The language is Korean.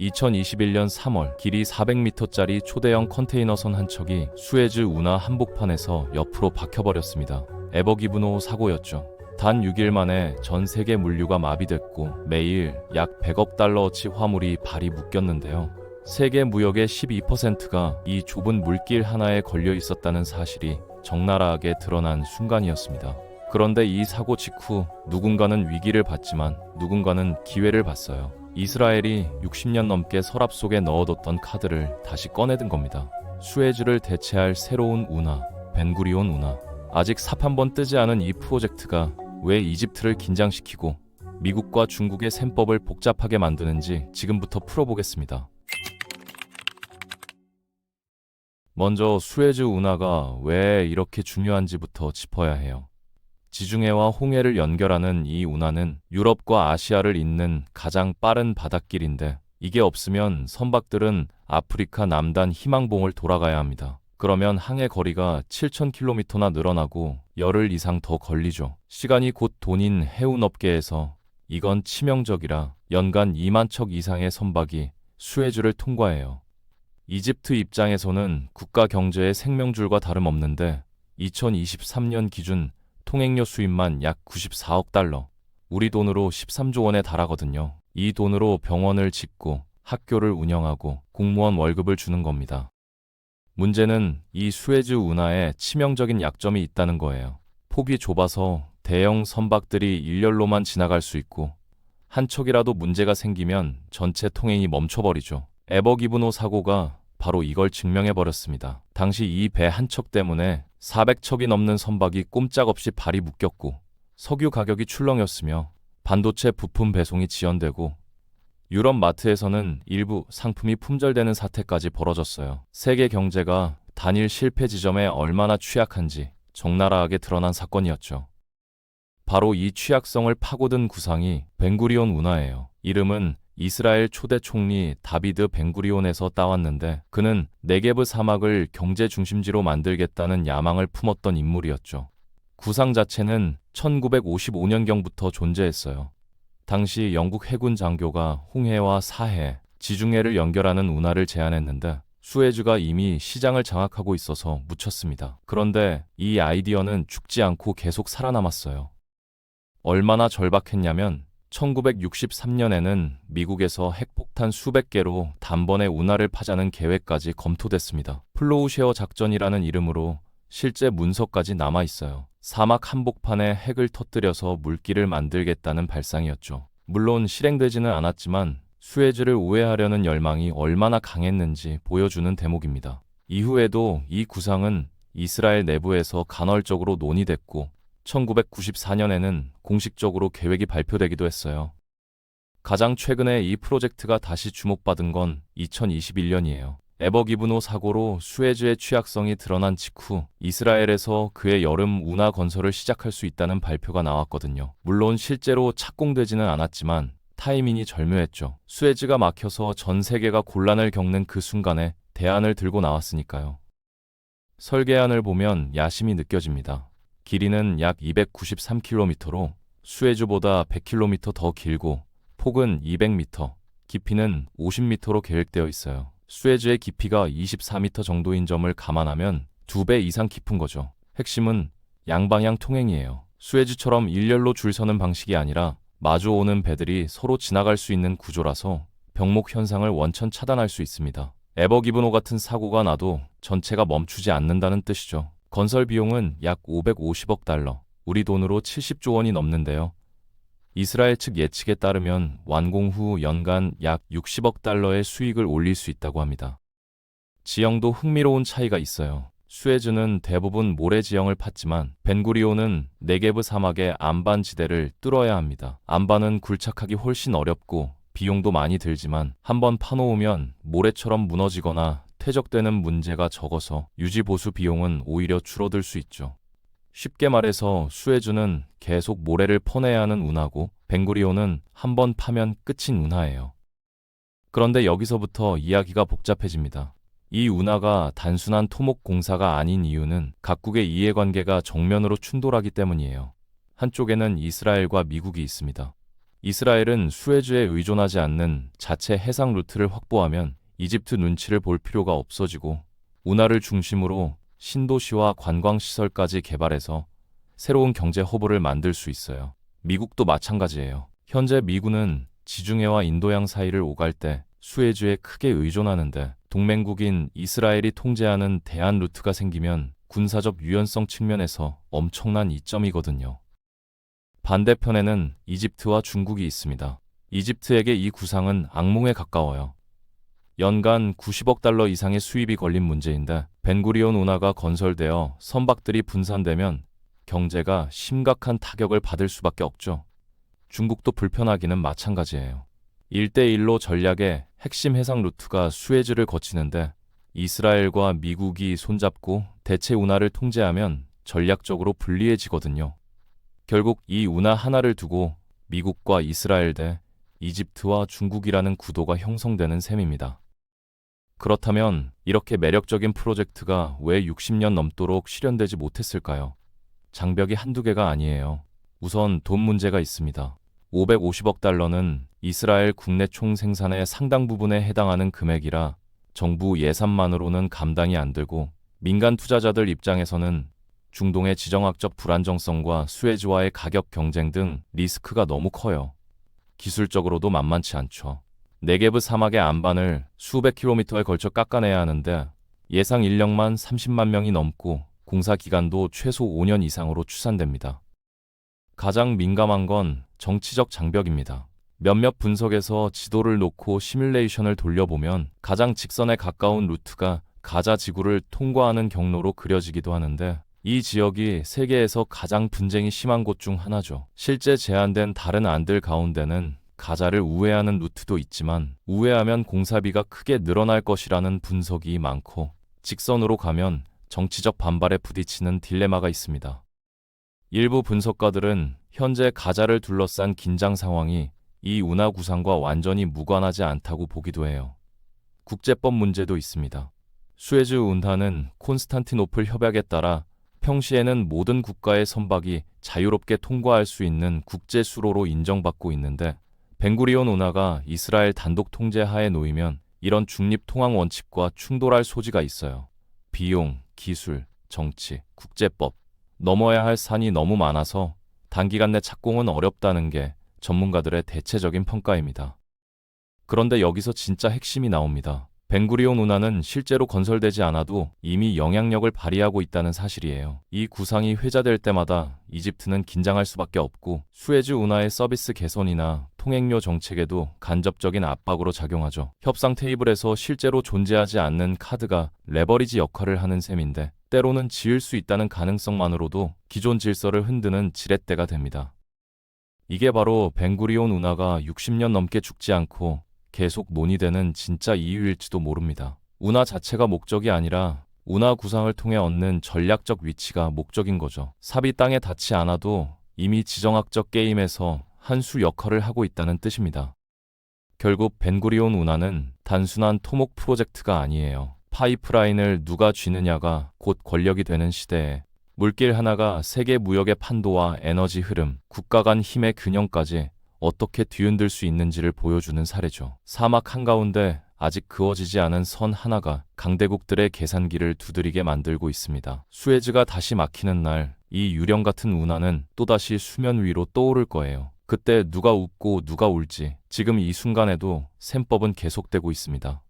2021년 3월 길이 400m짜리 초대형 컨테이너선 한 척이 수에즈 운하 한복판에서 옆으로 박혀버렸습니다. 에버기브노 사고였죠. 단 6일 만에 전 세계 물류가 마비됐고 매일 약 100억 달러어치 화물이 발이 묶였는데요. 세계 무역의 12%가 이 좁은 물길 하나에 걸려 있었다는 사실이 적나라하게 드러난 순간이었습니다. 그런데 이 사고 직후 누군가는 위기를 봤지만 누군가는 기회를 봤어요. 이스라엘이 60년 넘게 서랍 속에 넣어뒀던 카드를 다시 꺼내든 겁니다. 수에즈를 대체할 새로운 운하, 벤구리온 운하. 아직 삽 한 번 뜨지 않은 이 프로젝트가 왜 이집트를 긴장시키고 미국과 중국의 셈법을 복잡하게 만드는지 지금부터 풀어보겠습니다. 먼저 수에즈 운하가 왜 이렇게 중요한지부터 짚어야 해요. 지중해와 홍해를 연결하는 이 운하는 유럽과 아시아를 잇는 가장 빠른 바닷길인데 이게 없으면 선박들은 아프리카 남단 희망봉을 돌아가야 합니다. 그러면 항해 거리가 7,000km나 늘어나고 열흘 이상 더 걸리죠. 시간이 곧 돈인 해운업계에서 이건 치명적이라 연간 2만 척 이상의 선박이 수에즈를 통과해요. 이집트 입장에서는 국가 경제의 생명줄과 다름없는데 2023년 기준 통행료 수입만 약 94억 달러, 우리 돈으로 13조 원에 달하거든요. 이 돈으로 병원을 짓고 학교를 운영하고 공무원 월급을 주는 겁니다. 문제는 이 수에즈 운하에 치명적인 약점이 있다는 거예요. 폭이 좁아서 대형 선박들이 일렬로만 지나갈 수 있고 한 척이라도 문제가 생기면 전체 통행이 멈춰버리죠. 에버기브노 사고가 바로 이걸 증명해버렸습니다. 당시 이 배 한 척 때문에 400척이 넘는 선박이 꼼짝없이 발이 묶였고 석유 가격이 출렁였으며 반도체 부품 배송이 지연되고 유럽 마트에서는 일부 상품이 품절되는 사태까지 벌어졌어요. 세계 경제가 단일 실패 지점에 얼마나 취약한지 적나라하게 드러난 사건이었죠. 바로 이 취약성을 파고든 구상이 벤구리온 운하예요. 이름은 이스라엘 초대 총리 다비드 벤구리온에서 따왔는데 그는 네게브 사막을 경제 중심지로 만들겠다는 야망을 품었던 인물이었죠. 구상 자체는 1955년경부터 존재했어요. 당시 영국 해군 장교가 홍해와 사해, 지중해를 연결하는 운하를 제안했는데 수에즈가 이미 시장을 장악하고 있어서 묻혔습니다. 그런데 이 아이디어는 죽지 않고 계속 살아남았어요. 얼마나 절박했냐면 1963년에는 미국에서 핵폭탄 수백 개로 단번에 운하를 파자는 계획까지 검토됐습니다. 플로우쉐어 작전이라는 이름으로 실제 문서까지 남아 있어요. 사막 한복판에 핵을 터뜨려서 물길을 만들겠다는 발상이었죠. 물론 실행되지는 않았지만 수에즈를 우회하려는 열망이 얼마나 강했는지 보여주는 대목입니다. 이후에도 이 구상은 이스라엘 내부에서 간헐적으로 논의됐고 1994년에는 공식적으로 계획이 발표되기도 했어요. 가장 최근에 이 프로젝트가 다시 주목받은 건 2021년이에요. 에버기브노 사고로 수에즈의 취약성이 드러난 직후 이스라엘에서 그의 여름 운하 건설을 시작할 수 있다는 발표가 나왔거든요. 물론 실제로 착공되지는 않았지만 타이밍이 절묘했죠. 수에즈가 막혀서 전 세계가 곤란을 겪는 그 순간에 대안을 들고 나왔으니까요. 설계안을 보면 야심이 느껴집니다. 길이는 약 293km로 수에즈보다 100km 더 길고 폭은 200m, 깊이는 50m로 계획되어 있어요. 수에즈의 깊이가 24m 정도인 점을 감안하면 2배 이상 깊은 거죠. 핵심은 양방향 통행이에요. 수에즈처럼 일렬로 줄 서는 방식이 아니라 마주오는 배들이 서로 지나갈 수 있는 구조라서 병목 현상을 원천 차단할 수 있습니다. 에버기브노 같은 사고가 나도 전체가 멈추지 않는다는 뜻이죠. 건설 비용은 약 550억 달러, 우리 돈으로 70조 원이 넘는데요. 이스라엘 측 예측에 따르면 완공 후 연간 약 60억 달러의 수익을 올릴 수 있다고 합니다. 지형도 흥미로운 차이가 있어요. 수에즈는 대부분 모래 지형을 팠지만 벤구리온은 네게브 사막의 안반 지대를 뚫어야 합니다. 안반은 굴착하기 훨씬 어렵고 비용도 많이 들지만 한번 파놓으면 모래처럼 무너지거나 퇴적되는 문제가 적어서 유지보수 비용은 오히려 줄어들 수 있죠. 쉽게 말해서 수에즈는 계속 모래를 퍼내야 하는 운하고 벤구리온은 한번 파면 끝인 운하예요. 그런데 여기서부터 이야기가 복잡해집니다. 이 운하가 단순한 토목 공사가 아닌 이유는 각국의 이해관계가 정면으로 충돌하기 때문이에요. 한쪽에는 이스라엘과 미국이 있습니다. 이스라엘은 수에즈에 의존하지 않는 자체 해상 루트를 확보하면 이집트 눈치를 볼 필요가 없어지고 운하를 중심으로 신도시와 관광시설까지 개발해서 새로운 경제 허브를 만들 수 있어요. 미국도 마찬가지예요. 현재 미군은 지중해와 인도양 사이를 오갈 때 수에즈에 크게 의존하는데 동맹국인 이스라엘이 통제하는 대안 루트가 생기면 군사적 유연성 측면에서 엄청난 이점이거든요. 반대편에는 이집트와 중국이 있습니다. 이집트에게 이 구상은 악몽에 가까워요. 연간 90억 달러 이상의 수입이 걸린 문제인데 벤구리온 운하가 건설되어 선박들이 분산되면 경제가 심각한 타격을 받을 수밖에 없죠. 중국도 불편하기는 마찬가지예요. 1대1로 전략의 핵심 해상 루트가 수에즈를 거치는데 이스라엘과 미국이 손잡고 대체 운하를 통제하면 전략적으로 불리해지거든요. 결국 이 운하 하나를 두고 미국과 이스라엘 대 이집트와 중국이라는 구도가 형성되는 셈입니다. 그렇다면 이렇게 매력적인 프로젝트가 왜 60년 넘도록 실현되지 못했을까요? 장벽이 한두 개가 아니에요. 우선 돈 문제가 있습니다. 550억 달러는 이스라엘 국내 총 생산의 상당 부분에 해당하는 금액이라 정부 예산만으로는 감당이 안 되고 민간 투자자들 입장에서는 중동의 지정학적 불안정성과 수에즈와의 가격 경쟁 등 리스크가 너무 커요. 기술적으로도 만만치 않죠. 네게브 사막의 안반을 수백 킬로미터에 걸쳐 깎아내야 하는데 예상 인력만 30만 명이 넘고 공사 기간도 최소 5년 이상으로 추산됩니다. 가장 민감한 건 정치적 장벽입니다. 몇몇 분석에서 지도를 놓고 시뮬레이션을 돌려보면 가장 직선에 가까운 루트가 가자 지구를 통과하는 경로로 그려지기도 하는데 이 지역이 세계에서 가장 분쟁이 심한 곳 중 하나죠. 실제 제안된 다른 안들 가운데는 가자를 우회하는 루트도 있지만 우회하면 공사비가 크게 늘어날 것이라는 분석이 많고 직선으로 가면 정치적 반발에 부딪히는 딜레마가 있습니다. 일부 분석가들은 현재 가자를 둘러싼 긴장 상황이 이 운하 구상과 완전히 무관하지 않다고 보기도 해요. 국제법 문제도 있습니다. 수에즈 운하는 콘스탄티노플 협약에 따라 평시에는 모든 국가의 선박이 자유롭게 통과할 수 있는 국제 수로로 인정받고 있는데 벤구리온 운하가 이스라엘 단독 통제 하에 놓이면 이런 중립 통항 원칙과 충돌할 소지가 있어요. 비용, 기술, 정치, 국제법 넘어야 할 산이 너무 많아서 단기간 내 착공은 어렵다는 게 전문가들의 대체적인 평가입니다. 그런데 여기서 진짜 핵심이 나옵니다. 벤구리온 운하는 실제로 건설되지 않아도 이미 영향력을 발휘하고 있다는 사실이에요. 이 구상이 회자될 때마다 이집트는 긴장할 수밖에 없고 수에즈 운하의 서비스 개선이나 통행료 정책에도 간접적인 압박으로 작용하죠. 협상 테이블에서 실제로 존재하지 않는 카드가 레버리지 역할을 하는 셈인데 때로는 지을 수 있다는 가능성만으로도 기존 질서를 흔드는 지렛대가 됩니다. 이게 바로 벤구리온 운하가 60년 넘게 죽지 않고 계속 논의되는 진짜 이유일지도 모릅니다. 운하 자체가 목적이 아니라 운하 구상을 통해 얻는 전략적 위치가 목적인 거죠. 삽이 땅에 닿지 않아도 이미 지정학적 게임에서 한 수 역할을 하고 있다는 뜻입니다. 결국 벤구리온 운하는 단순한 토목 프로젝트가 아니에요. 파이프라인을 누가 쥐느냐가 곧 권력이 되는 시대에 물길 하나가 세계 무역의 판도와 에너지 흐름, 국가 간 힘의 균형까지 어떻게 뒤흔들 수 있는지를 보여주는 사례죠. 사막 한가운데 아직 그어지지 않은 선 하나가 강대국들의 계산기를 두드리게 만들고 있습니다. 수에즈가 다시 막히는 날, 이 유령 같은 운하는 또다시 수면 위로 떠오를 거예요. 그때 누가 웃고 누가 울지, 지금 이 순간에도 셈법은 계속되고 있습니다.